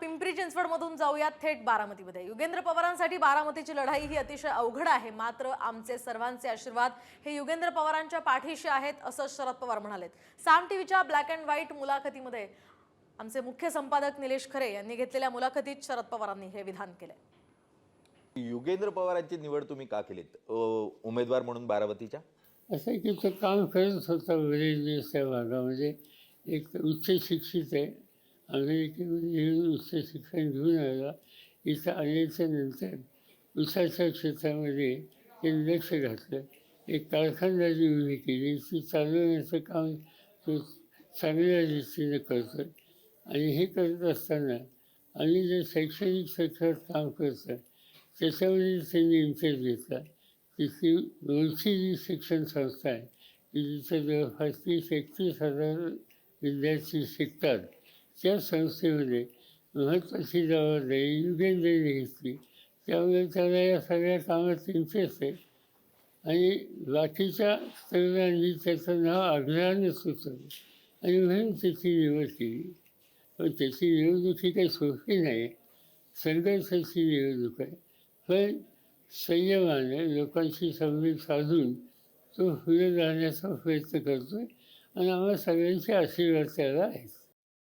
पिंपरी चिंचवडमधून जाऊयात थेट बारामतीमध्ये। युगेंद्र पवारांसाठी बारामतीची लढाई ही अतिशय अवघड आहे, मात्र आमचे सर्वांचे आशीर्वाद हे युगेंद्र पवारांच्या पाठीशी आहेत असं शरद पवार म्हणालेत। साम टीव्हीच्या ब्लॅक अँड व्हाईट मुलाखतीमध्ये आमचे मुख्य संपादक निलेश खरे यांनी घेतलेल्या मुलाखतीत शरद पवारांनी हे विधान केले। युगेंद्र पवारांची निवड तुम्ही का केलीत उमेदवार म्हणून बारामतीच्या? असं की तो काम करत होता बरेच दिवस त्या भागामध्ये। एक उच्च शिक्षित आहे, अमेरिकेमध्ये उच्च शिक्षण घेऊन आला। इथं आल्याच्या नंतर उसाच्या क्षेत्रामध्ये त्यांनी लक्ष घातलं, एक कारखानदारी उभी केली, ती चालवण्याचं काम तो चांगल्या रीतीने करतो। आणि हे करत असताना आणि जे शैक्षणिक क्षेत्रात काम करतं त्याच्यामध्ये त्यांनी इंटरेस्ट घेतला। तिथली मूळची जी शिक्षण संस्था आहे की जिथं जवळपास 30-31 हजार विद्यार्थी शिकतात, त्या संस्थेमध्ये महत्त्वाची जबाबदारी युगेंद्रने घेतली। त्यामुळे त्याला या सगळ्या कामात इंटरेस्ट आहे आणि बाकीच्या तरुणांनी त्याचं नाव आग्रहाने सुचवलं आणि म्हणून त्याची निवड केली। पण त्याची निवडणूक ही काही सोपी नाही, संघर्षाची निवडणूक आहे। पण संयमाने लोकांशी संवेद साधून तो पुढे जाण्याचा प्रयत्न करतोय आणि आम्हाला सगळ्यांचे आशीर्वाद त्याला आहेत।